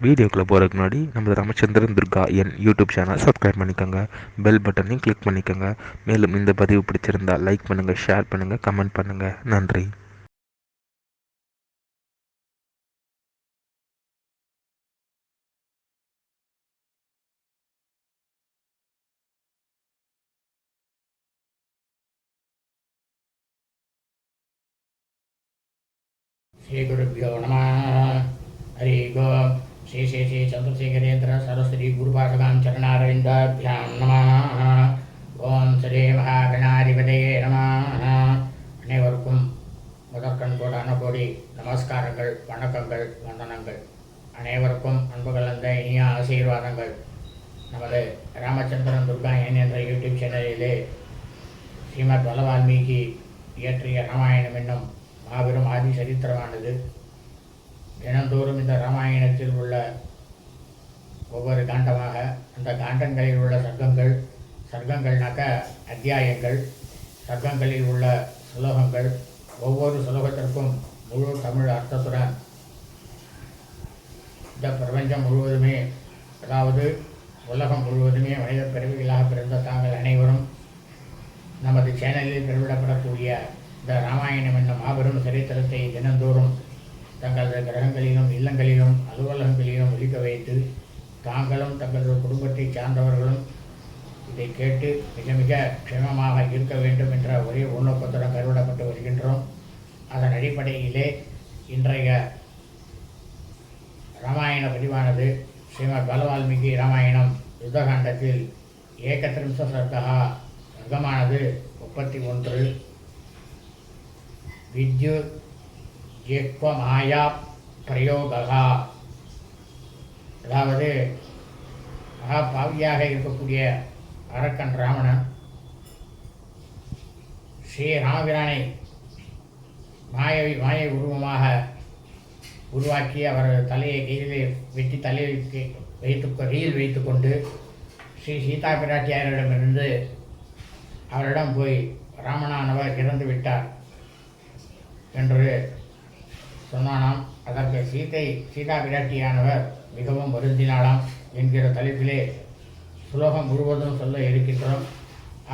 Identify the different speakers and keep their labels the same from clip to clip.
Speaker 1: வீடியோக்குள்ளே போகிறதுக்கு முன்னாடி நம்ம ராமச்சந்திரன் துர்கா என் யூடியூப் சேனல் சப்ஸ்கிரைப் பண்ணிக்கோங்க, பெல் பட்டனையும் கிளிக் பண்ணிக்கோங்க. மேலும் இந்த பதிவு பிடிச்சிருந்தால் லைக் பண்ணுங்கள், ஷேர் பண்ணுங்கள், கமெண்ட் பண்ணுங்கள். நன்றி.
Speaker 2: श्री गुरुभ्यो नमः। हरि ओम। श्री श्री श्री चंद्रशेखरेन्द्र सरस्वती गुरुपादकां चरणारविन्दाभ्यां नमः। ओम श्री महागणाधिपतये நமः. அனைவருக்கும் முதற்கண் கோடான கோடி நமஸ்காரங்கள், வணக்கங்கள், வந்தனங்கள். அனைவருக்கும் அன்பு கலந்த இனிய ஆசீர்வாதங்கள். நமது ராமச்சந்திரன் துர்கா என் என்ற யூடியூப் சேனலிலே ஸ்ரீமத் வலவால்மீகி இயற்றிய ராமாயணம் என்னும் மாபெரும் ஆதி சரித்திரமானது தினந்தோறும் இந்த ராமாயணத்தில் உள்ள ஒவ்வொரு காண்டமாக அந்த காண்டங்களில் உள்ள சர்க்கங்கள்னாக்க அத்தியாயங்கள், சர்க்கங்களில் உள்ள சுலோகங்கள், ஒவ்வொரு சுலோகத்திற்கும் முழு தமிழ் அர்த்தத்துடன் இந்த பிரபஞ்சம் முழுவதுமே, அதாவது உலகம் முழுவதுமே மனித பிறவிகளாக பிறந்த தாங்கள் அனைவரும் நமது சேனலில் பெருவிடப்படக்கூடிய இந்த ராமாயணம் என்னும் மாபெரும் சரித்திரத்தை தினந்தோறும் தங்களது கிரகங்களிலும், இல்லங்களிலும், அலுவலகங்களிலும் ஒலிக்க வைத்து தாங்களும் தங்களது குடும்பத்தை சார்ந்தவர்களும் இதை கேட்டு மிக மிக க்ஷேமமாக இருக்க வேண்டும் என்ற ஒரே உள்நோக்கத்துடன் கருவிடப்பட்டு வருகின்றோம். அதன் அடிப்படையிலே இன்றைய ராமாயண பதிவானது ஸ்ரீமத் வலவால்மீகி ராமாயணம் யுத்தகாண்டத்தில் ஏகத்ரிம்ச சர்க்கமானது 31 வித்யுத் ஜிஹ்வ மாயா பிரயோகா, அதாவது மகாபாவியாக இருக்கக்கூடிய அரக்கன் ராவணன் ஸ்ரீ ராமபிரானை மாயை உருவமாக உருவாக்கி அவரது தலையை கையிலே வெட்டி தலையை கையில் வைத்து கொண்டு ஸ்ரீ சீதா பிராட்டியாரிடமிருந்து அவரிடம் போய் ராமனானவர் இறந்து விட்டார் என்று சொன்னானாம். அதற்கு சீதா பிராட்டியானவர் மிகவும் வருந்தினாலாம் என்கிற தலைப்பிலே சுலோகம் முழுவதும் சொல்ல இருக்கின்றோம்.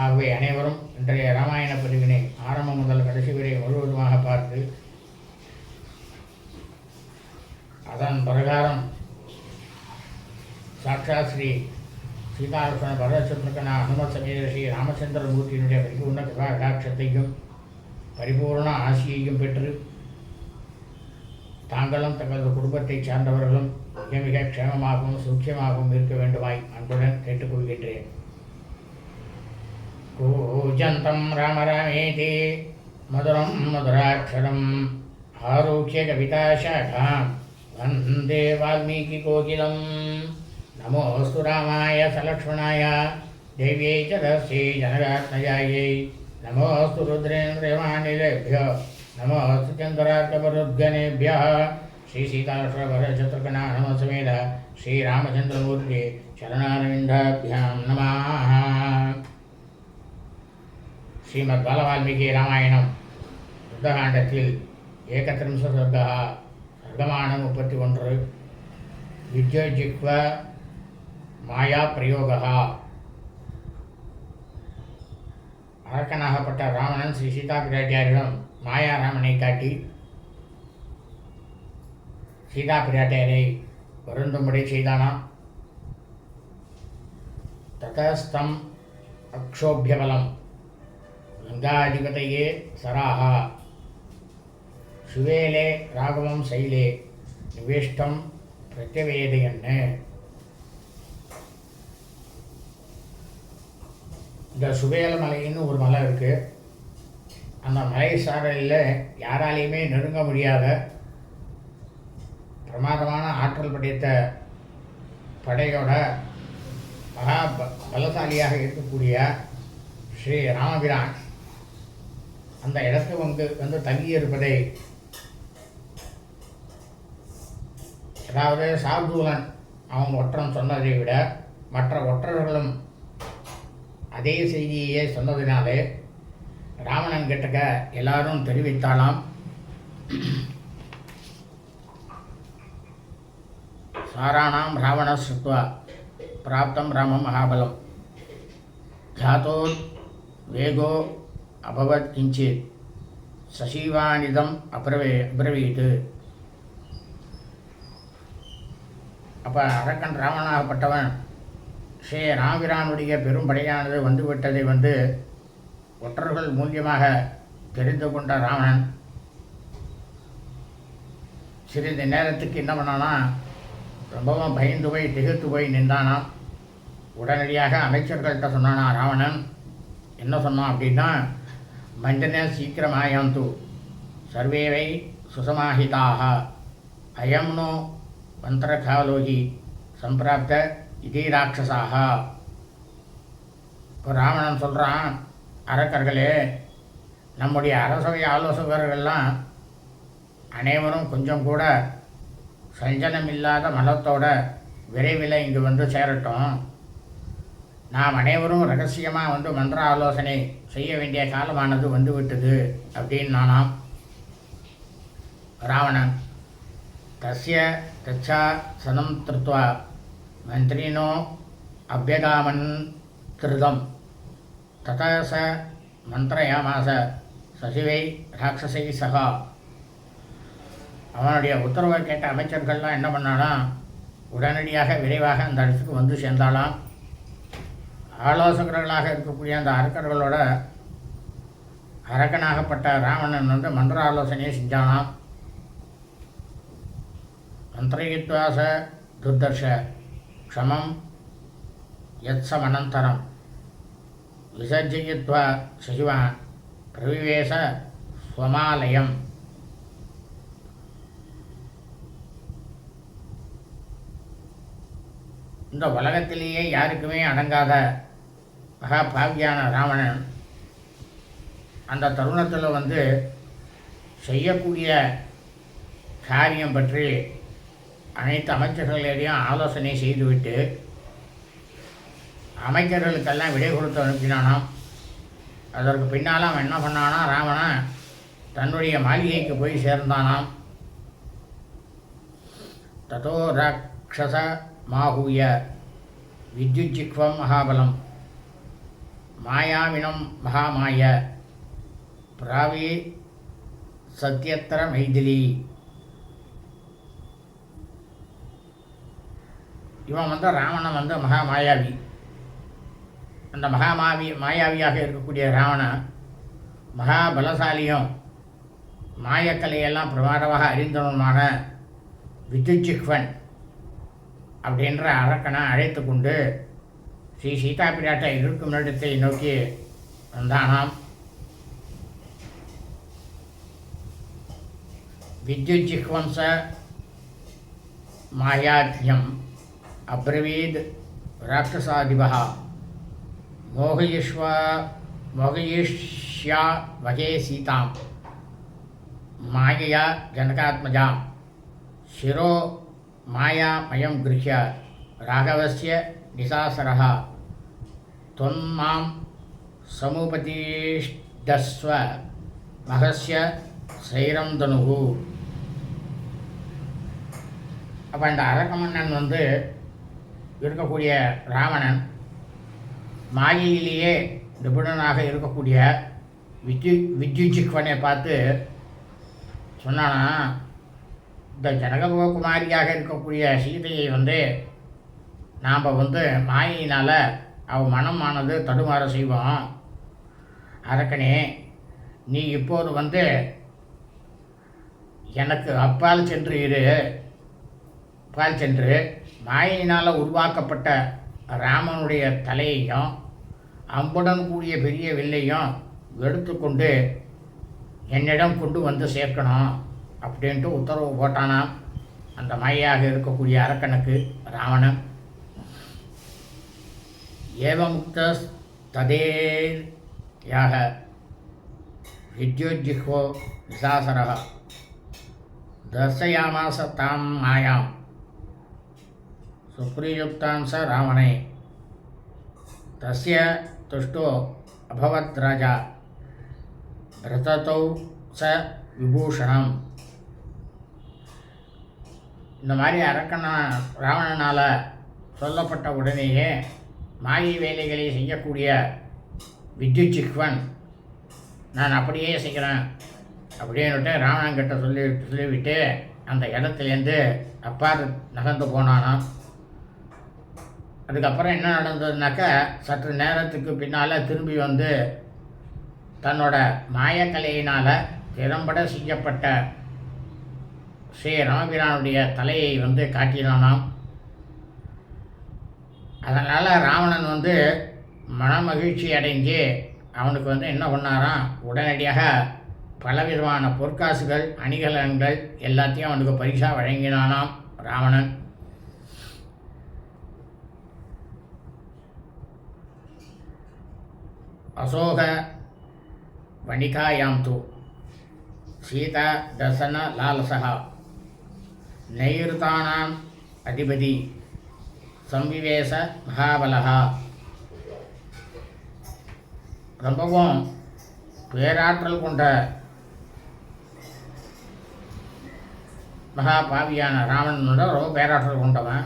Speaker 2: ஆகவே அனைவரும் இன்றைய ராமாயண பதிவினை ஆரம்பம் முதல் கடைசி வரை முழுவதுமாக பார்த்து அதன் பிரகாரம் சாட்சாத் ஸ்ரீ சீதாலட்சுமண பரதசத்ருகன அனுமத் சமேத ஸ்ரீ ராமச்சந்திரமூர்த்தியினுடைய பரிபூர்ண கிருபா கடாட்சத்தையும் பரிபூர்ண ஆசியையும் பெற்று தாங்களும் தங்களது குடும்பத்தை சார்ந்தவர்களும் மிக மிக க்ஷேமமாகவும் சூட்சமாகவும் இருக்க வேண்டுமாய் அன்புடன் கேட்டுக்கொள்கின்றேன். கூஜந்தம் ராம ராமேதி மதுரம் மதுராட்சரம் ஆரோக்கிய கவிதாசாகாம் வந்தே வால்மீகி கோகிலம். நமோஸ்து ராமாய சலக்ஷ்மணாய தேவியை ச தஸ்யை ஜனகாத்மஜாயை. நமோஸ்து ருத்ரேந்திரவாணிலேभ्यो நமோஸ்து சந்திரார்க்கபருத்கணேभ्यः. ஸ்ரீ சீதாலக்ஷ்மண சமேத ஸ்ரீ ராமச்சந்திரமூர்த்தி சரணாரவிந்தாभ्याம் நமः. ஸ்ரீமத் வலவால்மீகி ராமாயணம் யுத்தகாண்டத்தில் ஏகத்ரிம்ச சர்க்கமானம் 31 வித்யுஜிஹ்வ மாயா பிரயோகா. அரக்கனாகப்பட்ட ராவணன் ஸ்ரீ சீதா பிராட்டியாரிடம் மாயா ராமனை காட்டி சீதா பிராட்டியாரை வருந்தும்படி செய்தானாம். ததஸ்தம் அக்ஷோபியபலம் கங்காதிபதையே சராஹா சுவேலே ராகவம் சைலே நிவேஷ்டம் பிரத்யவேதையன்னு. இந்த சுவேல மலைன்னு ஒரு மலை இருக்குது. அந்த மலை சாரலில் யாராலையுமே நெருங்க முடியாத பிரமாதமான ஆற்றல் படைத்த படையோட மகா பலசாலியாக இருக்கக்கூடிய ஸ்ரீ ராமபிரான் அந்த இடத்துக்கு வந்து தங்கியிருப்பதை, அதாவது சார்தூலன் அவன் ஒற்றன் சொன்னதை விட மற்ற ஒற்றர்களும் அதே செய்தியே சொன்னதினாலே ராவணன் கிட்டக்க எல்லாரும் தெரிவித்தாலாம். साराणां रावणः श्रुत्वा प्राप्तं रामं महाबलं ध्यातो वेगो अभवत् किञ्चित् சசீவானிதம் அப்ரவீத். அப்போ அரக்கன் ராவணாகப்பட்டவன் ஸ்ரீ ராமபிரானுடைய பெரும்படையானது வந்துவிட்டதை ஒற்றர்கள் மூலியமாக தெரிந்து கொண்ட ராவணன் சிறிது நேரத்துக்கு என்ன பண்ணானா, ரொம்பவும் பயந்து போய் திகைத்து போய் நின்றானாம். உடனடியாக அமைச்சர்கள்ட்ட சொன்னானா ராவணன். என்ன சொன்னான் அப்படின்னா, மஞ்சனே சீக்கிரமாயாந்து சர்வேவை சுசமாஹிதாக அயம் நோ மந்திரகாலோகி சம்பிராப்த இதே ராட்சசாக. இப்போ ராவணன் சொல்கிறான், அரக்கர்களே, நம்முடைய அரசவை ஆலோசகர்கள்லாம் அனைவரும் கொஞ்சம் கூட சஞ்சனமில்லாத மனத்தோட விரைவில் இங்கு சேரட்டும். நாம் அனைவரும் ரகசியமாக மந்திர ஆலோசனை செய்ய வேண்டிய காலமானது வந்துவிட்டது அப்படின்னு நானாம். ராவணன் தஸ்ய தச்சா சனம் திருத்வா மந்திரினோ அபியகாமன் திருதம் ததா ச மந்திரயாமாச சசிவை ராட்சசை சகா. அவனுடைய உத்தரவை கேட்ட அமைச்சர்கள்லாம் என்ன பண்ணானா, உடனடியாக விரைவாக அந்த இடத்துக்கு சேர்ந்தாலாம். ஆலோசகர்களாக இருக்கக்கூடிய அந்த அரக்கர்களோட அரக்கனாகப்பட்ட ராவணன் மந்திர ஆலோசனையை செஞ்சானாம். மந்திரயித்வாச துர்தர்ஷ க்ஷமம் யத்சமனந்தரம் விசர்ஜயித்வா சசிவான் பிரவிவேச ஸ்வமாலயம். இந்த உலகத்திலேயே யாருக்குமே அடங்காத மகாபாவியான ராவணன் அந்த தருணத்தில் செய்யக்கூடிய காரியம் பற்றி அனைத்து அமைச்சர்களிடையும் ஆலோசனை செய்துவிட்டு அமைச்சர்களுக்கெல்லாம் விடை கொடுத்து அனுப்பினானாம். அதற்கு பின்னால் அவன் என்ன பண்ணானா, ராவணன் தன்னுடைய மாளிகைக்கு போய் சேர்ந்தானாம். ததோ ராட்சச மாஹூய வித்யுஜிக்வம் மகாபலம் மாயாவினம் மகாமாய பிராவி சத்யத்திர மைதிலி. இவன் ராவணன் மகாமாயாவி. அந்த மாயாவியாக இருக்கக்கூடிய ராவணன் மகாபலசாலியும் மாயக்கலையெல்லாம் பிரமாதமாக அறிந்தவனுமான வித்யுஜிக்வன் அப்படின்ற அரக்கனை அழைத்து கொண்டு ஸ்ரீ சீதா பிராட்டை இருக்கும் இடத்தை நோக்கி வந்தானாம். வித்யுஜிஹ்வம்ச மாயாத்யம் அப்ரவீத் ராட்சசாதிபः மோகயிஷ்யா வகே சீதாம் மாயையா ஜனகாத்மஜாம் சிரோ மாயாமயம் கிருஹ்ய ராகவஸ்ய நிசாசரः தொன்மாம் சமுபதிஷ்டஸ்வ மகஸ்ய சைரம் தனுகு. அப்போ இந்த அரக்கமன்னன் இருக்கக்கூடிய ராவணன் மாயையிலேயே நிபுணனாக இருக்கக்கூடிய வித்யுஜிக்வனை பார்த்து சொன்னானா, இந்த ஜனககுமாரியாக இருக்கக்கூடிய சீதையை நாம் மாயினால் அவள் மனமானது தடுமாற செய்வோம். அரக்கனே, நீ இப்போது எனக்கு அப்பால் சென்று மாயினால் உருவாக்கப்பட்ட ராமனுடைய தலையையும் அம்புடன் கூடிய பெரிய வில்லையும் எடுத்துக்கொண்டு என்னிடம் கொண்டு சேர்க்கணும் அப்படின்ட்டு உத்தரவு போட்டானாம் அந்த மாயாக இருக்கக்கூடிய அரக்கனுக்கு ராவணன். ஏவமுக்த ததேயாக வித்யுஜிஹ்வோ நிசாசரः தர்சயாமாச தாம் மாயாம் சுப்ரீயுக்தாம் ச ராவணே தஸ்ய துஷ்டோ அபவத் ராஜா பிரததௌ ச விபூஷணம். இந்த மாதிரி ராவணனால் சொல்லப்பட்ட உடனேயே மாயை வேலைகளை செய்யக்கூடிய வித்யுச்சிக்வன் நான் அப்படியே செய்கிறேன் அப்படின்னுட்டு ராவணன்கிட்ட சொல்லிவிட்டு அந்த இடத்துலேருந்து அப்பாறு நகர்ந்து போனானாம். அதுக்கப்புறம் என்ன நடந்ததுனாக்கா, சற்று நேரத்துக்கு பின்னால் திரும்பி வந்து தன்னோட மாயக்கலையினால் திறம்பட செய்யப்பட்ட ஸ்ரீ ராமபிரானுடைய தலையை வந்து காட்டினானாம். அதனால் ராவணன் வந்து மனமகிழ்ச்சி அடைஞ்சு அவனுக்கு வந்து என்ன பண்ணாராம், உடனடியாக பலவிதமான பொற்காசுகள் அணிகலன்கள் எல்லாத்தையும் அவனுக்கு பரிசாக வழங்கினானாம் ராவணன். அசோக வணிகாயாம் தூ சீதா தர்சன லாலசா நைருதானாம் அதிபதி சம்விவேச மகாபலகா. ரொம்பவும் பேராற்றல் கொண்ட மகாபாவியான ராவணனோட ரொம்ப பேராற்றல் கொண்டவன்.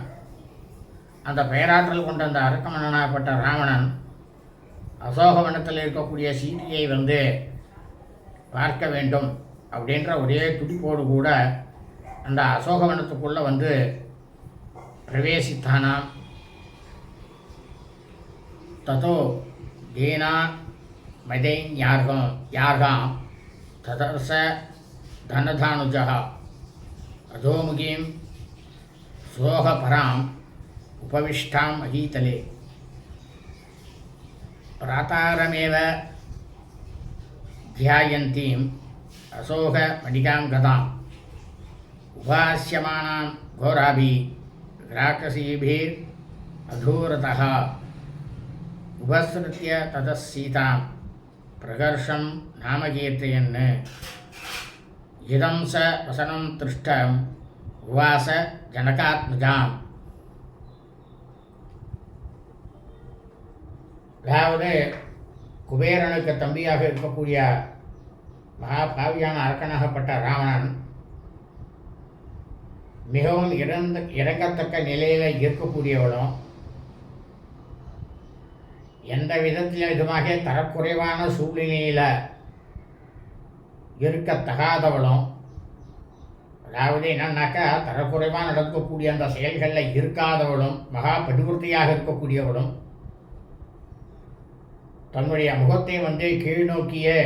Speaker 2: அந்த பேராற்றல் கொண்ட அந்த அரக்கமன்னனாகப்பட்ட ராவணன் அசோகவனத்தில் இருக்கக்கூடிய சீதையை வந்து பார்க்க வேண்டும் அப்படின்ற ஒரே துடிப்போடு கூட அந்த அசோகவனத்துக்குள்ளே வந்து பிரவேசித்தானாம். ததோ தீனா மதைஞார்காம் ததர்ச தனதானுஜா அதோமுகீம் சோகபராம் உபவிஷ்டாம் அகீதலே பிராதாரமேவ தியாயந்தீம் அசோக மணிகாம் கதாம் உபாஸ்யமானாம் கோராபி ராட்சசீபீர் அதூரதः உபஸ்ருத்ய ததஸ் சீதாம் பிரகர்ஷம் நாமகீர்த்தயன் இதம் ச வசனம் திருஷ்டம் உவாச ஜனகாத்மஜாம். அதாவது குபேரனுக்கு தம்பியாக இருக்கக்கூடிய மகாபாவியான அரக்கனாகப்பட்ட ராவணன் மிகவும் இறங்கத்தக்க நிலையில் இருக்கக்கூடியவளும், எந்த விதமாக தரக்குறைவான சூழ்நிலையில் இருக்கத்தகாதவளும், அதாவது என்னன்னாக்கா தரக்குறைவாக நடக்கக்கூடிய அந்த செயல்களில் இருக்காதவளும், மகா படுகொர்த்தியாக இருக்கக்கூடியவளும், தன்னுடைய முகத்தை வந்து கீழ்நோக்கியே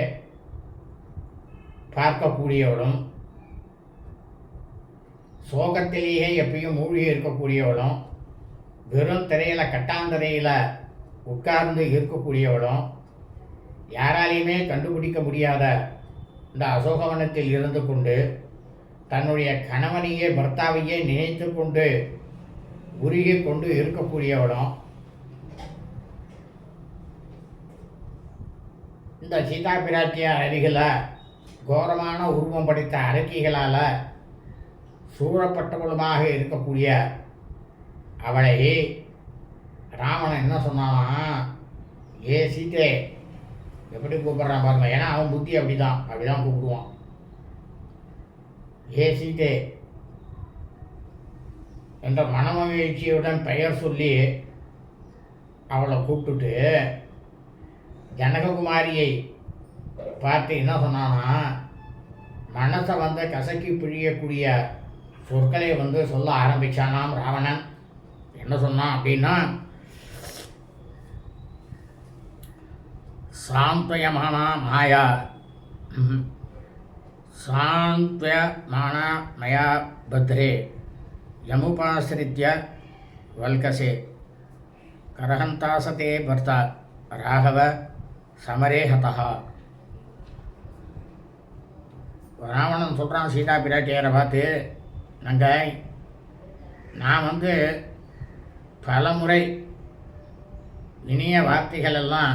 Speaker 2: பார்க்கக்கூடியவளும், சோகத்திலேயே எப்பயும் மூழ்கி இருக்கக்கூடியவளும், வெறும் திரையில் கட்டாந்தரையில் உட்கார்ந்து இருக்கக்கூடியவளும், யாராலையுமே கண்டுபிடிக்க முடியாத இந்த அசோகவனத்தில் இருந்து கொண்டு தன்னுடைய கணவனையே பர்த்தாவையே நினைத்து கொண்டு உருகி கொண்டு இருக்கக்கூடியவளும், இந்த சீதா பிராட்டியார் அருகில் கோரமான உருவம் படைத்த அரக்கிகளால் சூழப்பட்டவளுமாக இருக்கக்கூடிய அவளை ராவணன் என்ன சொன்னானா, ஏ சீதே, எப்படி கூப்பிட்றான் பாருங்க. ஏன்னா அவன் புத்தி அப்படிதான் கூப்பிடுவான். ஏ சீதே என்ற மனமகிழ்ச்சியுடன் பெயர் சொல்லி அவளை கூப்பிட்டுட்டு ஜனககுமாரியை பார்த்து என்ன சொன்னான்னா, மனசை வந்து கசக்கி பிழியக்கூடிய சொற்களை வந்து சொல்ல ஆரம்பித்தானாம் ராவணன். என்ன சொன்னான் அப்படின்னா, சாந்த்வயமானா மாயா சாந்த்வயமானா மயா பத்ரே யமுபாசிரித்ய வல்கசே கரஹந்தாசதே பர்த்தா ராகவ சமரே ஹதா. ராவணன் சொல்கிறான் சீதா பிராட்டியாரை பார்த்து, நான் வந்து பலமுறை இனிய வார்த்தைகள் எல்லாம்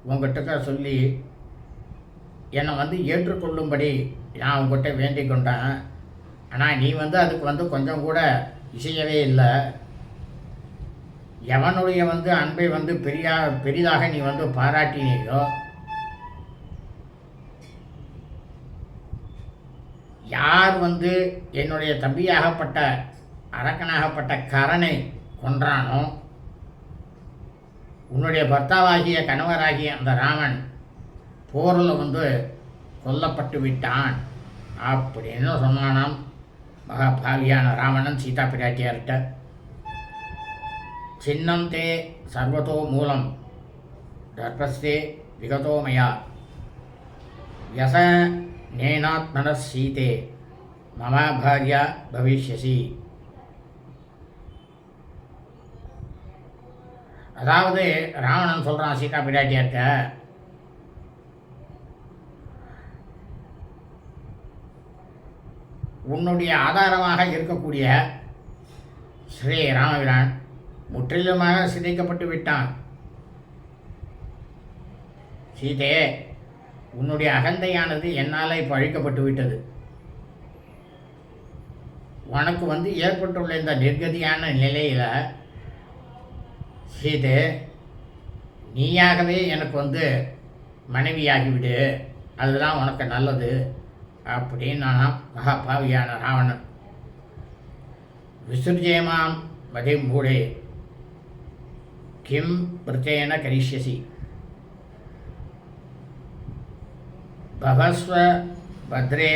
Speaker 2: உங்ககிட்ட சொல்லி என்னை வந்து ஏற்றுக்கொள்ளும்படி நான் உங்ககிட்ட வேண்டிக் கொண்டேன். ஆனால் நீ வந்து அதுக்கு வந்து கொஞ்சம் கூட இசையவே இல்லை. எவனுடைய வந்து அன்பை வந்து பெரிதாக நீ வந்து பாராட்டினீயோ, யார் வந்து என்னுடைய தம்பியாகப்பட்ட அரக்கனாகப்பட்ட கரனை கொன்றானோ, உன்னுடைய பர்த்தாவாகிய கணவராகிய அந்த ராமன் போரில் கொல்லப்பட்டு விட்டான் அப்படின்னு சொன்னானாம் மகாபாவியான ராவணன் சீதா பிராட்டியார்கிட்ட. சின்னம் தே சர்வதோ மூலம் தர்பஸ்தே விகதோமயா யச நேனாத்மன சீதே மம பாரியா பவிஷ்யசி. அதாவது ராவணன் சொல்கிறான் சீதா பிராட்டியார்கிட்ட, உன்னுடைய ஆதாரமாக இருக்கக்கூடிய ஸ்ரீ ராமபிரான் முற்றிலுமாக சிதைக்கப்பட்டு விட்டான். சீதே, உன்னுடைய அகந்தையானது என்னால் இப்போ அழிக்கப்பட்டு விட்டது. உனக்கு ஏற்பட்டுள்ள இந்த நிர்கதியான நிலையில் சீதே, நீயாகவே எனக்கு மனைவியாகிவிடு, அதுதான் உனக்கு நல்லது அப்படின்னு நானாம் மகாபாவியான ராவணன். விசுர்ஜேமாம் வதிம் மூடே கிம் பிரச்சேன கரிஷ்யசி பவஸ்வ பத்ரே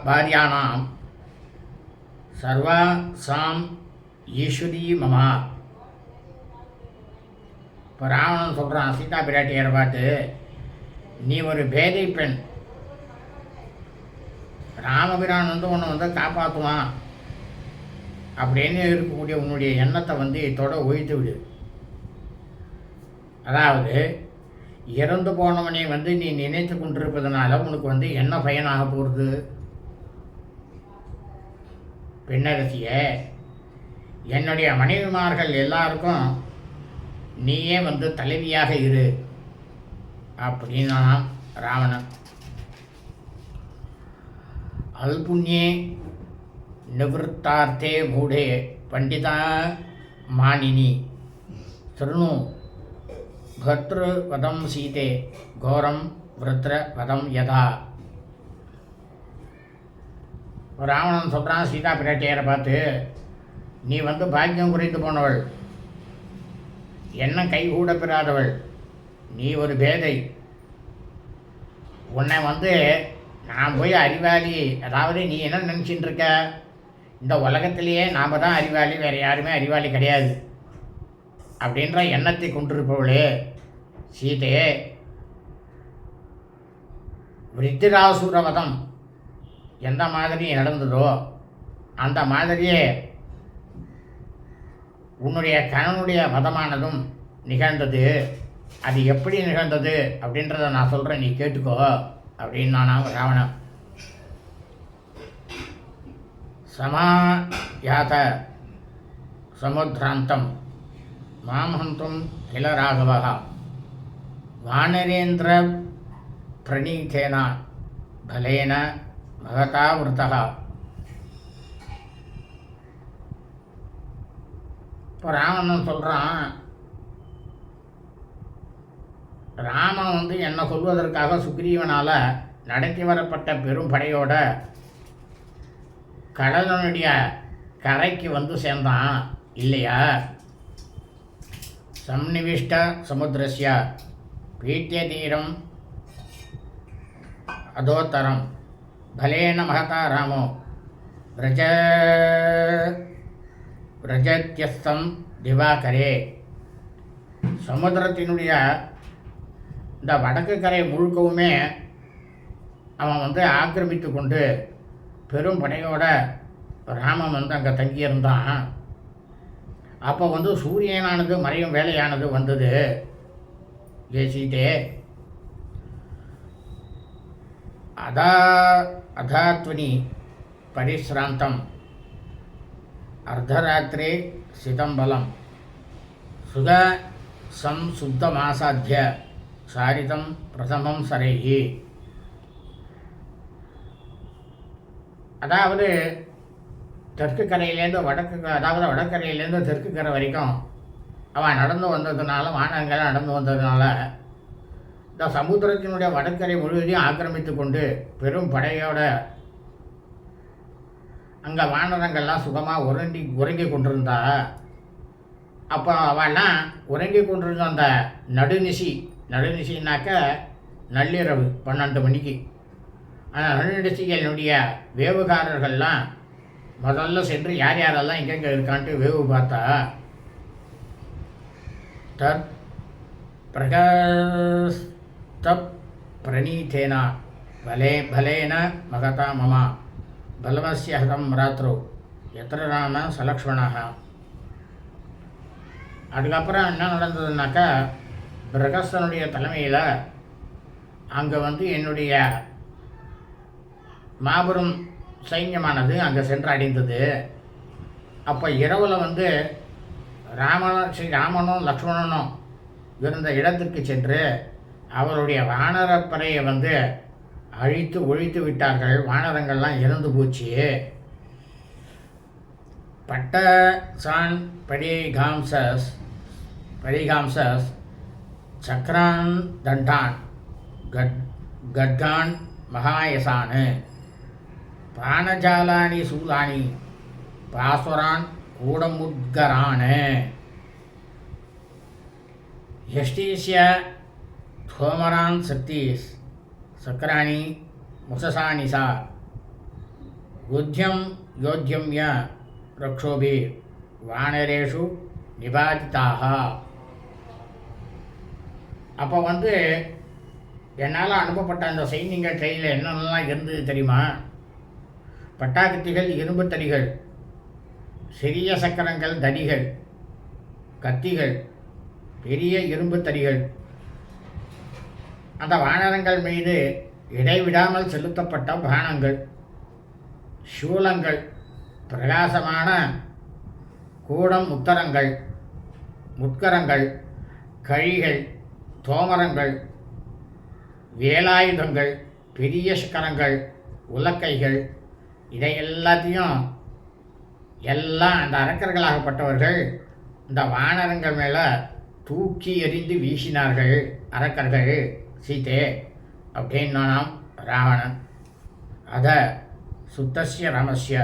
Speaker 2: பாரியானாம் சர்வாசாம் ஈஸ்வரி மமா. இப்போ ராவணன் சொல்கிறான் சீதா பிராட்டியாரை பார்த்து, நீ ஒரு பேதை பெண், ராமபிரான் உன்னை காப்பாற்றுவான் அப்படின்னு இருக்கக்கூடிய உன்னுடைய எண்ணத்தை இதோட ஒழித்து விடு. அதாவது இறந்து போனவனை நீ நினைத்து கொண்டிருப்பதனால உனக்கு என்ன பயனாக போகிறது? பெண்ணரசிய, என்னுடைய மனைவிமார்கள் எல்லாருக்கும் நீயே தலைவியாக இரு அப்படின்னா ராவணன். அல்புண்யே நிவத்தார்த்தே மூடே பண்டிதா மானினி திருணு பர்த்ரு வதம் சீதே கோரம் விருத்ர வதம் யதா. ராவணன் சொல்கிறான் சீதா பிராட்டியாரை பார்த்து, நீ பாக்கியம் குறைந்து போனவள், என்ன கை கூட பெறாதவள், நீ ஒரு பேதை. உன்னை நான் போய் அறிவாளி, அதாவது நீ என்ன நினச்சின்னு இருக்க, இந்த உலகத்திலேயே நாம் தான் அறிவாளி, வேறு யாருமே அறிவாளி கிடையாது அப்படின்ற எண்ணத்தை கொண்டிருப்பவளே சீதே, விருத்திராசுரவதம் எந்த மாதிரி நடந்ததோ அந்த மாதிரியே உன்னுடைய கணவனுடைய வதமானதும் நிகழ்ந்தது. அது எப்படி நிகழ்ந்தது அப்படின்றத நான் சொல்கிறேன், நீ கேட்டுக்கோ அப்படின்னு நான் ராவணன். சமாயாத சமுத்திராந்தம் மாமஹந்தும் கில ராகவः வானரேந்திர பிரணீதேன பலேன மகதா விருத்தः. இப்போ ராவணன் சொல்கிறான், ராமன் என்னை சொல்வதற்காக சுக்ரீவனால் நடத்தி வரப்பட்ட பெரும் படையோட கடலனுடைய கரைக்கு சேர்ந்தான் இல்லையா? சம்நிவிஷ்ட சமுத்திரஸ்ய பீட்டிய தீரம் அதோத்தரம் பலேன மகதா ராமோ பிரஜத்யஸ்தம் திவாகரே. சமுத்திரத்தினுடைய இந்த வடக்கு கரை முழுக்கவுமே அவன் ஆக்கிரமித்து கொண்டு பெரும் படையோட ராமன் அங்கே தங்கியிருந்தான். அப்போ சூரியனானது மறையும் வேலையானது வந்தது. சீதே, அதாத்வனி பரிசிராந்தம் அர்த்தராத்திரே சிதம்பலம் சுக சம்சுத்தமாசாத்திய சாரிதம் பிரதமம் சரைஹி. அதாவது தெற்கு கரையிலேருந்து வடக்கரையிலேருந்து தெற்கு கரை வரைக்கும் அவன் நடந்து வந்ததுனால, வானங்கள் நடந்து வந்ததுனால இந்த சமுத்திரத்தினுடைய வடக்கரை முழுவதையும் ஆக்கிரமித்து கொண்டு பெரும் படையோட அங்கே வானரங்கள்லாம் சுகமாக உறங்கி கொண்டிருந்தா. அப்போ அவள்லாம் உறங்கி கொண்டிருந்த அந்த நடுநிசினாக்க நள்ளிரவு 12 மணிக்கு அந்த நடுநிசிகளுடைய வேவுகாரர்கள்லாம் முதல்ல சென்று யார் யாரெல்லாம் எங்கெங்கே இருக்கான்ட்டு வேவு பார்த்தா. தத் பிரகஸ்தப் பிரணீதேனா பலேன மகதா மமா பலவஸ்ய ஹதம் ராத்ரோ எத்திர ராம சலக்ஷ்மணாக. அதுக்கப்புறம் என்ன நடந்ததுனாக்கா, பிரகஸ்தனுடைய தலைமையில் அங்கே என்னுடைய மாபெரும் சைன்யமானது அங்கே சென்று அடைந்தது. அப்போ இரவில் ஸ்ரீராமனும் லக்ஷ்மணனும் இருந்த இடத்திற்கு சென்று அவருடைய வானரப்படையை அழித்து ஒழித்து விட்டார்கள். வானரங்கள்லாம் இறந்து போச்சு. பட்ட சான் பரிகாம்சஸ் சக்ரான் தண்டான் கட்கான் மகாயசான் பானஜாலானி சூலானி பாசுரான் கூடமுத்கரான் யஷ்டீஸ்ய தோமரான் சக்தீஸ் சக்கராணி முசசானிசா யோத்யம்ய ரக்ஷோபி வானரேஷு நிபாதிதாக. அப்போ என்னால் அனுப்பப்பட்ட அந்த சைன்யங்கள் கையில் என்னென்னலாம் இருந்தது தெரியுமா? பட்டாக்கத்திகள், இரும்பு தடிகள், சிறிய சக்கரங்கள், தடிகள், கத்திகள், பெரிய இரும்பு தடிகள், அந்த வானரங்கள் மீது இடைவிடாமல் செலுத்தப்பட்ட பானங்கள், சூலங்கள், பிரகாசமான கூடம் முட்கரங்கள், கழிகள், தோமரங்கள், வேலாயுதங்கள், பெரிய சக்கரங்கள், உலக்கைகள், இதை எல்லாத்தையும் அந்த அரக்கர்களாகப்பட்டவர்கள் இந்த வானரங்கள் மேலே தூக்கி எறிந்து வீசினார்கள். அரக்கர்கள் சீதே அப்படின்னானாம் ராவணன். அத சுத்தஸ்ய ராமஸ்ய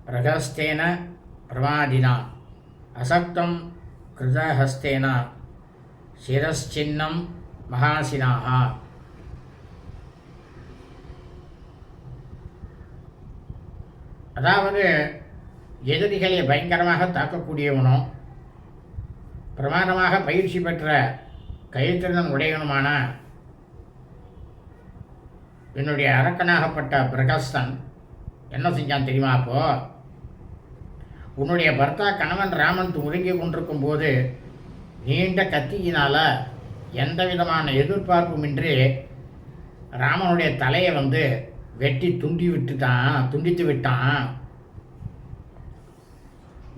Speaker 2: பிரகஸ்தேன பிரமாதினா அசக்தம் கிருதஹஸ்தேன சிரஸ்சின்னம் மகாசினாக. அதாவது எதிரிகளை பயங்கரமாக தாக்கக்கூடியவனும் பிரமாதமாக பயிற்சி பெற்ற கைத்திறன் உடையவனுமான என்னுடைய அரக்கனாகப்பட்ட பிரகஸ்தன் என்ன செஞ்சான் தெரியுமா? அப்போ உன்னுடைய பர்த்தா கணவன் ராமன் உறங்கி கொண்டிருக்கும் போது நீண்ட கத்தியினால் எந்த விதமான எதிர்பார்ப்புமின்றி ராமனுடைய தலையை வெட்டி துண்டித்து விட்டான்.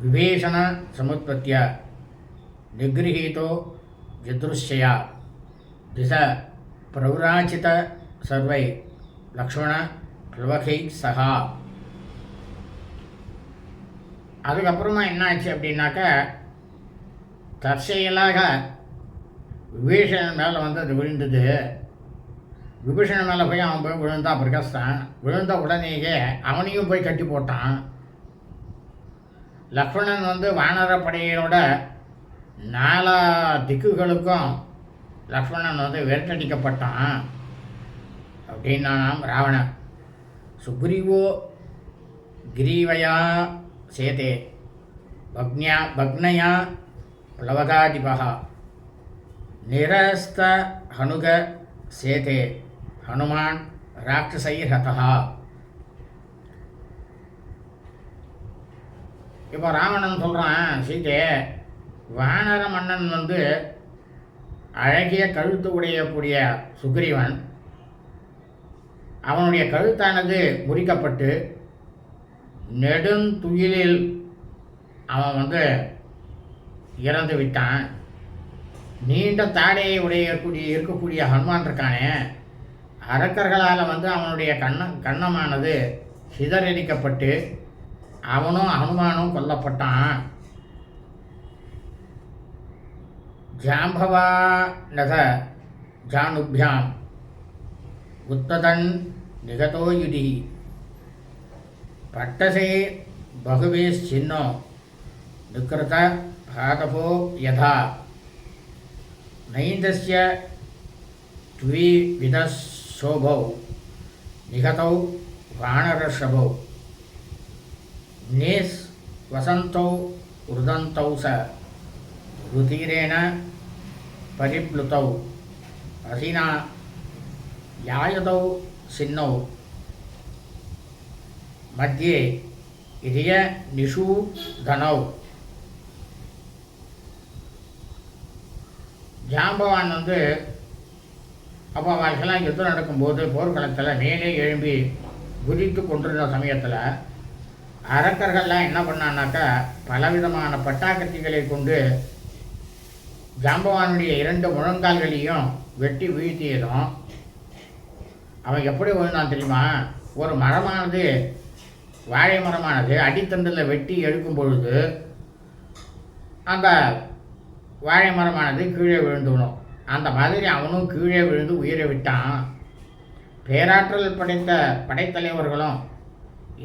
Speaker 2: விபீஷண சமுத்பத்திய நிகிரஹீதோ யதுருஷ்யா திச பிரவ்ராச்சித சர்வை லக்ஷ்மண பிளவகை சகா. அதுக்கப்புறமா என்ன ஆச்சு அப்படின்னாக்க, தற்செயலாக விபீஷணன் மேலே அது விழுந்தது. விபீஷணன் மேலே போய் அவன் போய் விழுந்தான் பிரகஸ்தான். விழுந்த உடனேயே அவனையும் போய் கட்டி போட்டான். லக்ஷ்மணன் வானரப்படையோட 4 திக்குகளுக்கும் லக்ஷ்மணன் விரட்டடிக்கப்பட்டான் அப்படின்னானாம் ராவணன். சுக்ரீவோ கிரீவயா சேதே பக்னயா பிளவகாதிபா நிரஸ்த ஹனுக சேதே ஹனுமான் ராட்சசைர்ஹதா. இப்போ ராவணன் சொல்கிறான், சீதே, வானர மன்னன் அழகிய கழுத்து உடையக்கூடிய சுக்ரீவன், அவனுடைய கழுத்தானது முறிக்கப்பட்டு நெடுந்துயிலில் அவன் இறந்து விட்டான். நீண்ட தாடையை இருக்கக்கூடிய ஹனுமான் இருக்கானே, அரக்கர்களால் அவனுடைய கண்ணமானது சிதறடிக்கப்பட்டு அவனும் ஹனுமானும் கொல்லப்பட்டான். ஜாம்பவா நத ஜானுபியாம் உத்ததன் நிகதோ யுதி பட்டசே பகுபிश्चिन्नो நிகிருத ஆதபோ யதா நைந்தஸ்ய த்விவிதசோபௌ நிகதௌ வானரஷபௌ நேஸ் வசந்தௌ ருதந்தௌ ச ருதிரேன பரிப்ளுதௌ அசினா யாயதௌ சின்னௌ மத்தியே இதய நிஷூதனௌ. ஜாம்பவான் அப்போ அவர்களுக்கெல்லாம் யுத்தம் நடக்கும்போது போர்க்களத்தில் மேலே எழும்பி குதித்து கொண்டிருந்த சமயத்தில் அரக்கர்கள்லாம் என்ன பண்ணான்னாக்கா பலவிதமான பட்டாக்கத்திகளை கொண்டு ஜாம்பவானுடைய 2 முழங்கால்களையும் வெட்டி வீழ்த்தியதும் அவன் எப்படி விழுந்தான் தெரியுமா? ஒரு மரமானது, வாழை மரமானது அடித்தண்டில் வெட்டி எடுக்கும் பொழுது அந்த வாழை மரமானது கீழே விழுந்துவிடும். அந்த மாதிரி அவனும் கீழே விழுந்து உயிரை விட்டான். பேராற்றல் படைத்த படைத்தலைவர்களும்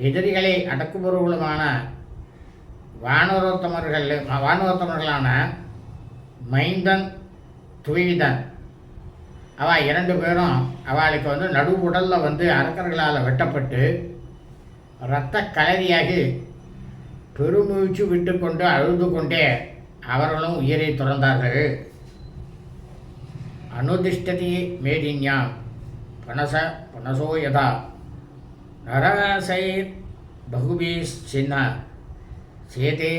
Speaker 2: எதிரிகளை அடக்குபவர்களுமான வானரோத்தமர்களான மைந்தன் துவிதன் அவ 2 பேரும் அவளுக்கு நடு உடலில் அரக்கர்களால் வெட்டப்பட்டு இரத்த கலரியாகி பெருமூச்சு விட்டு கொண்டு அழுது கொண்டே அவர்களும் உயிரை துறந்தார்கள். அனுதிஷ்டதி மேதின்யாம் பனசோ யதா நரசை பகுபிश्चिन्न சேதே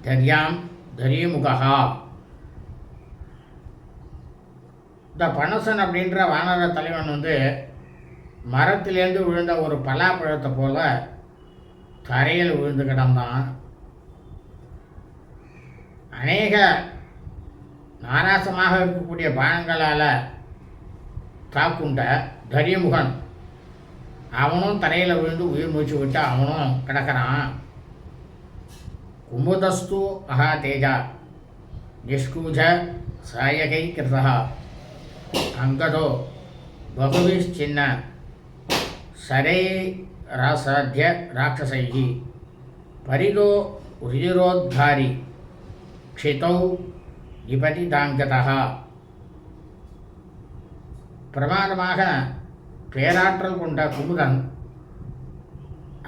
Speaker 2: தர்யாம் தரியமுகா. இந்த பனசன் அப்படின்ற வானர தலைவன் மரத்திலேருந்து விழுந்த ஒரு பலாப்பழத்தை போல தரையில் விழுந்து கிடந்தான். அநேக நாராசமாக இருக்கக்கூடிய பானங்களால் தாக்குண்ட தரியமுகன் அவனும் தரையில் விழுந்து உயிர் மூச்சு விட்டு அவனும் கிடக்கிறான். குமுதஸ்து மகா தேஜா நிஷ்கூஜ சாயகை கிருதா அங்கதோ பகுபிश्चिन्न சரைராசாத்ய ராட்சசைஹி பரிதோ ருதிரோத்காரி க்ஷிதௌ நிபதிதாங்கதா. பிரமாதமாக பேராற்றல் கொண்ட குமுதன்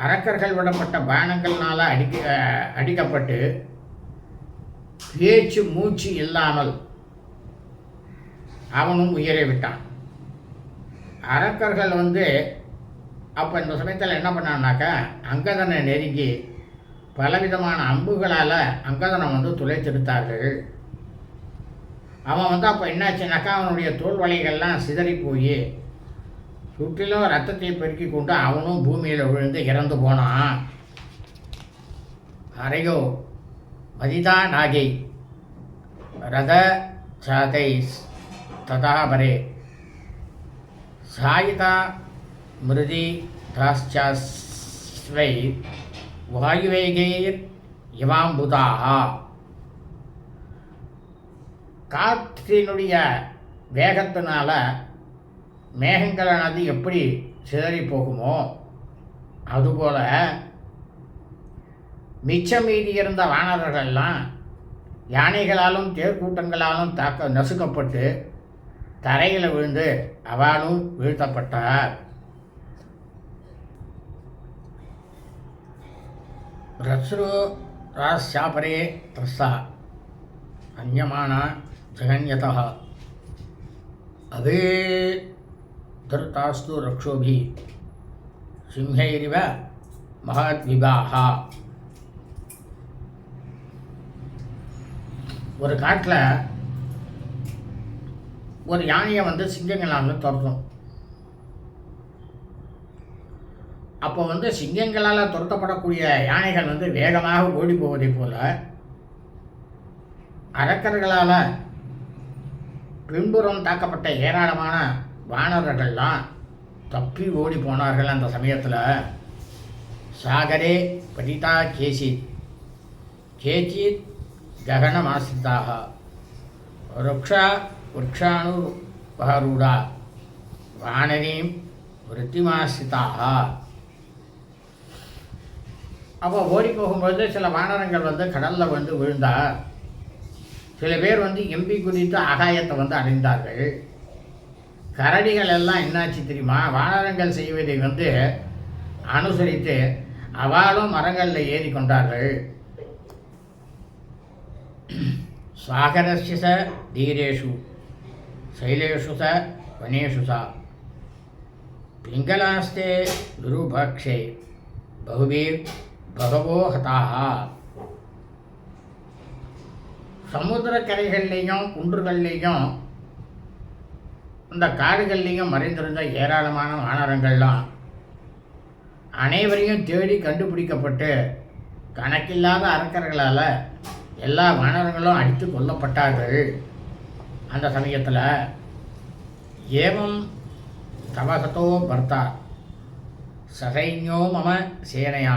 Speaker 2: அரக்கர்கள் விடப்பட்ட பானங்கள்னால அடிக்கப்பட்டு பேச்சு மூச்சு இல்லாமல் அவனும் உயிரை விட்டான். அரக்கர்கள் அப்போ இந்த சமயத்தில் என்ன பண்ணான்னாக்கா அங்கதனை நெருங்கி பலவிதமான அம்புகளால் அங்கதனை துளைத்தெடுத்தார்கள். அவன் அப்போ என்னாச்சுனாக்கா அவனுடைய தோல் வலைகள்லாம் சிதறி போய் சுற்றிலும் ரத்தத்தை பெருக்கி கொண்டு அவனும் பூமியில் விழுந்து இறந்து போனான். அரையோ மதிதா நாகை ரத சாதை ததாபரே சாயிதா மிருதி தாஸ்சாஸ்வை வாயுவேகைர் இவாம்புதாக. காற்றினுடைய வேகத்தினால மேகங்களானது எப்படி சிதறி போகுமோ அதுபோல் மிச்சம் மீதி இருந்த வானரர்கள்லாம் யானைகளாலும் தேர்க்கூட்டங்களாலும் நசுக்கப்பட்டு தரையில் விழுந்து அவளும் வீழ்த்தப்பட்டார். ரத்ரு ராஸ்யாபரே த்ரஸ்ஸா அன்யமானா ஜகன்யதா அவே தருத்தாஸ்து ரக்ஷோபி சிம்ஹைரிவ மகாத்விபாஹா. ஒரு காட்டில் ஒரு யானையை சிங்கங்களால் துரத்தும். அப்போ சிங்கங்களால் துரத்தப்படக்கூடிய யானைகள் வேகமாக ஓடி போவதை போல அரக்கர்களால் பின்புறம் தாக்கப்பட்ட ஏராளமான வானரர்கள்லாம் தப்பி ஓடி போனார்கள். அந்த சமயத்தில் சாகரே பதிதா கேச்சித் ககனமாசிதாக விரக்ஷாணுபகரூடா வானரீம் விருத்திமாசிதாக. அப்போ ஓடி போகும்போது சில வானரங்கள் வந்து கடலில் வந்து விழுந்தா, சில பேர் வந்து எம்பி குதித்து ஆகாயத்தை வந்து அடைந்தார்கள். கரடிகள் எல்லாம் என்னாச்சு தெரியுமா, வானரங்கள் செய்வதை வந்து அனுசரித்து அவாலும் மரங்களில் ஏறி கொண்டார்கள். சாகரஸ்ய ச தீரேஷு சைலேஷு ச வனேஷு சா பிங்களாஸ்தே விரூபாக்ஷே பகுவீர் பகவோ ஹதாக. சமுத்திரக்கரைகள்லேயும் குன்றுகள்லேயும் இந்த காடுகள்லேயும் மறைந்திருந்த ஏராளமான வானரங்கள்லாம் அனைவரையும் தேடி கண்டுபிடிக்கப்பட்டு கணக்கில்லாத அரக்கர்களால் எல்லா வானரங்களும் அடித்து கொல்லப்பட்டார்கள். அந்த சமயத்தில் ஏவம் தவகதோ பர்த்தா சசைன்யோ மம சேனையா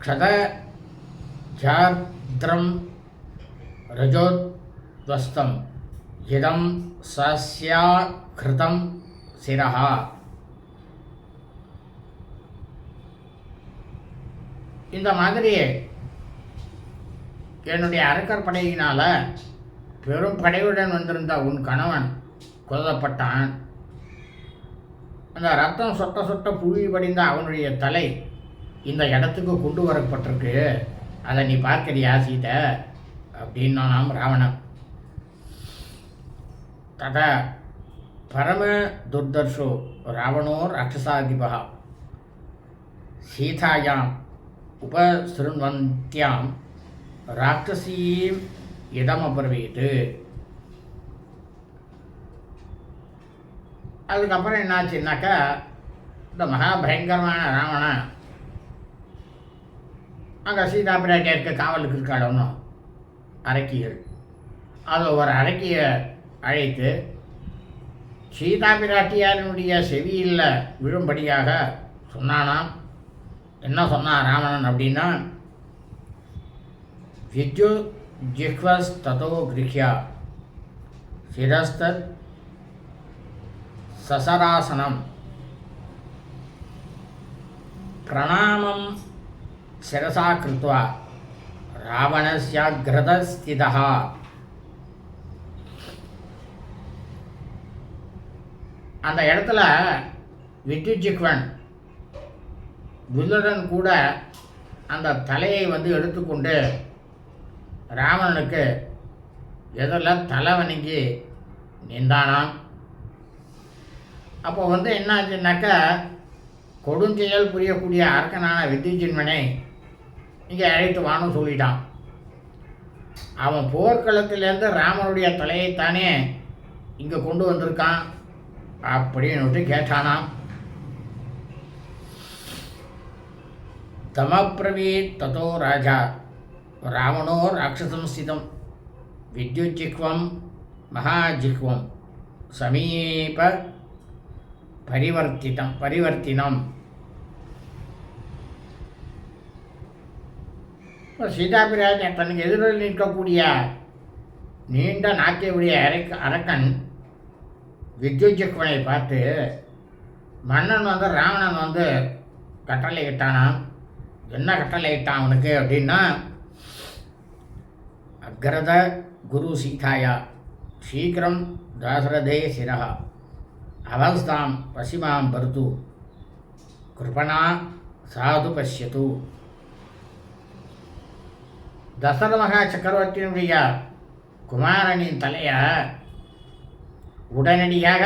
Speaker 2: க்ஷத ஜாத்ரம் ரஜோத்வஸ்தம் இதம் சஸ்யா கிருதம் சிரஹா. இந்த மாதிரி என்னுடைய அரக்கர் படையினால் பெரும் படையுடன் வந்திருந்த உன் கணவன் கொல்லப்பட்டான். அந்த ரத்தம் சொட்ட சொட்ட புழுவி படிந்த அவனுடைய தலை இந்த இடத்துக்கு கொண்டு வரப்பட்டிருக்கு. அதை நீ பார்க்கறியா சீதை அப்படின்னா நாம் ராவணன். ததா பரம துர்தர்ஷோ ராவணோ ராட்சசாதிபா சீதாயாம் உபசிருண்வந்தியாம் ராட்சசீம் இடமபர்வீட்டு. அதுக்கப்புறம் என்னாச்சுன்னாக்கா, இந்த மகாபயங்கரமான ராவணன் அங்கே சீதா பிராட்டியருக்கு காவலுக்கு இருக்காளோன்னு அரக்கிகள், அது ஒரு அரக்கியை அழைத்து சீதா பிராட்டியாரினுடைய செவியில் விழும்படியாக சொன்னானாம். என்ன சொன்னான் ராவணன் அப்படின்னா, வித்யு ஜிஹ்வஸ் ததோ கிருஹ்யா சிரஸ்தத் சசராசனம் பிரணாமம் சிரசா கிருத்வா ராவணஸ்யாக்ரதஸ்திதா. அந்த இடத்துல வித்யுஜிஹ்வன் துல்லடன் கூட அந்த தலையை வந்து எடுத்துக்கொண்டு ராவணனுக்கு எதில் தலை வணங்கி நின்றானாம். அப்போ வந்து என்ன ஆச்சுன்னாக்கா, கொடுஞ்செயல் புரியக்கூடிய அரக்கனான வித்யுஜின்மனை இங்கே அழைத்து வான்னு சொல்லிட்டான். அவன் போர்க்களத்திலேருந்து ராமனுடைய தலையைத்தானே இங்கே கொண்டு வந்திருக்கான் அப்படின்னு கேட்டானாம். தமப்ரவீத் ததோ ராஜா ராவணோ ராட்சசம் ஸ்திதம் வித்யுஜிஹ்வம் மகாஜிஹ்வம் சமீப பரிவர்த்தினம். இப்போ சீதா பிராட்டி தனக்கு எதிரில் நிற்கக்கூடிய நீண்ட நாக்கையுடைய அரக்கன் வித்யுஜிஹ்வனை பார்த்து மன்னன் வந்து ராவணன் வந்து கட்டளை இட்டானான். என்ன கட்டளை இட்டான் அவனுக்கு அப்படின்னா, அக்ரத குரு சீதாயா சீக்கிரம் தாசரதே சிரஹா அவஸ்தாம் பசிமாம் பர்து கிருபணா சாது பஷ்யது. தசரத மகா சக்கரவர்த்தியினுடைய குமாரனின் தலையை உடனடியாக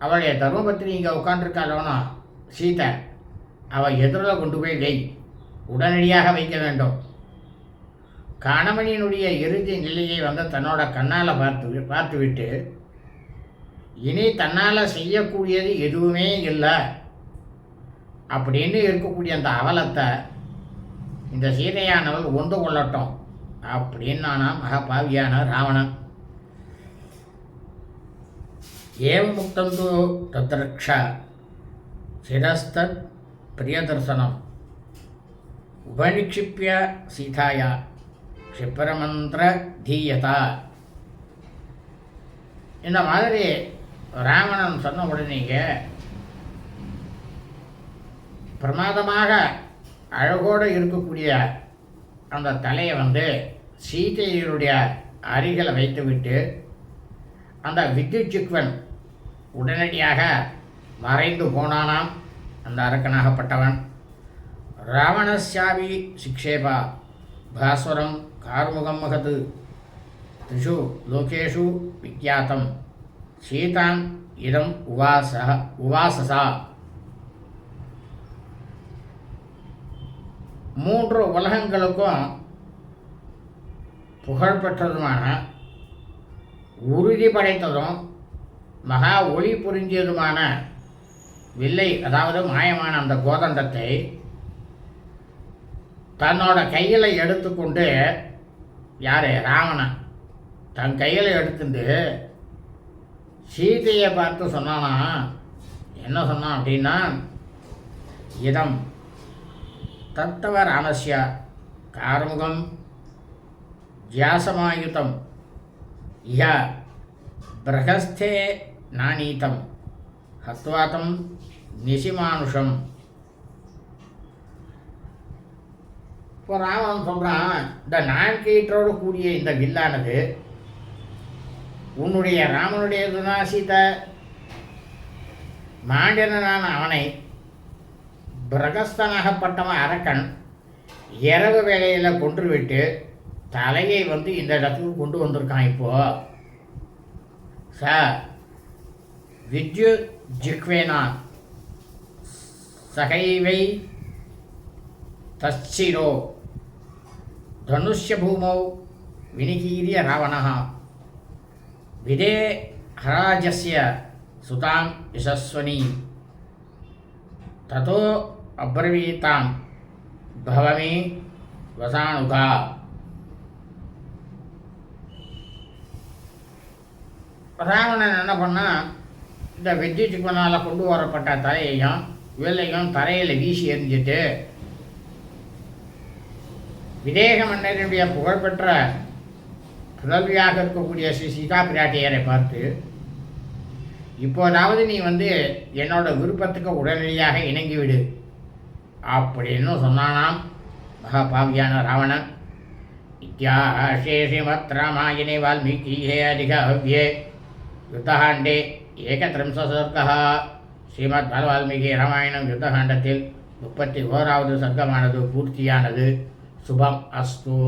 Speaker 2: அவளுடைய தர்மபத்திரி இங்கே உட்காண்டிருக்காளோனா சீதை, அவள் எதிரில் கொண்டு போய் வை, உடனடியாக வைக்க வேண்டும். கணவனினுடைய இறுதி நிலையை வந்து தன்னோட கண்ணால் பார்த்துவிட்டு இனி தன்னால் செய்யக்கூடியது எதுவுமே இல்லை அப்படின்னு இருக்கக்கூடிய அந்த அவலத்தை இந்த சீதையானவள் ஒன்று கொள்ளட்டும் அப்படின்னானா மகாபாவியான ராவணன். ஏவ முக்தந்து தத்ரக்ஷ சிரஸ்தத் பிரியதர்சனம் உபநிக்ஷிப்பிய சீதாயா க்ஷிப்ரமந்திர தீயதா. இந்த மாதிரி ராவணன் சொன்ன உடனேயே பிரமாதமாக அழகோடு இருக்கக்கூடிய அந்த தலையை வந்து சீதையினுடைய அருகில் வைத்துவிட்டு அந்த வித்யுஜிக்வன் உடனடியாக மறைந்து போனானாம். அந்த அரக்கனாகப்பட்டவன் ராவணஸ்யாபி சிக்ஷேபா பாஸ்வரம் கார்முகம் மகது திஷு லோகேஷு விக்யாத்தம் சீதாம் இதம் உவாசசா. 3 உலகங்களுக்கும் புகழ்பெற்றதுமான உறுதி படைத்ததும் மகா ஒளி புரிஞ்சியதுமான வில்லை, அதாவது மாயமான அந்த கோதண்டத்தை தன்னோட கையில் எடுத்துக்கொண்டு, யார், ராவணன் தன் கையில் எடுத்துட்டு சீதையை பார்த்து சொன்னானா. என்ன சொன்னான் அப்படின்னா, இதம் தத்தவ ராமஸ்ய கார்முகம் ஜாசமாயுதம் ய பிரகஸ்தே நானீதம் ஹத்வாத்தம் நிசிமானுஷம். இப்போ ராமன் சொல்கிறான், இந்த 4 கீற்றோடு கூடிய இந்த வில்லானது உன்னுடைய ராமனுடையது தான். சீதை மாண்டனான அவனை பிரகஸ்தனாகப்பட்டவன் அரக்கன் இரவு வேளையில் கொன்றுவிட்டு தலையை வந்து இந்த இடத்துக்கு கொண்டு வந்திருக்கான். இப்போது வித்யு ஜிக்வேனா சகைவை தச்சிரோ தனுஷ்ய பூமௌ வினிகீரிய ராவணः விதே ஹராஜஸ்ய சுதாம் யசஸ்வனி ததோ அப்ரவீதாம் பவமி வசானுகா. ராவணன் என்ன பண்ணால், இந்த வித்யுஜிக்வனால் கொண்டு வரப்பட்ட தலையையும் வில்லையும் தரையில் வீசி எறிஞ்சிட்டு விதேக மன்னனுடைய புகழ்பெற்ற புதல்வியாக இருக்கக்கூடிய ஸ்ரீ சீதா பிராட்டியரை பார்த்து, இப்போதாவது நீ வந்து என்னோட விருப்பத்துக்கு உடனடியாக இணங்கிவிடு அப்படின்னு சொன்னானாம் மகாபாவியான ராவணன். இத்தியாசே ஸ்ரீமத் ராமாயணே வால்மீகியே அதிகாவ்யே யுத்தகாண்டே ஏகத்ரிம்சர்கः. ஸ்ரீமத் வால்மீகி ராமாயணம் யுத்தகாண்டத்தில் 31வது சர்க்கமானது பூர்த்தியானது. சுபம் அஸ்து.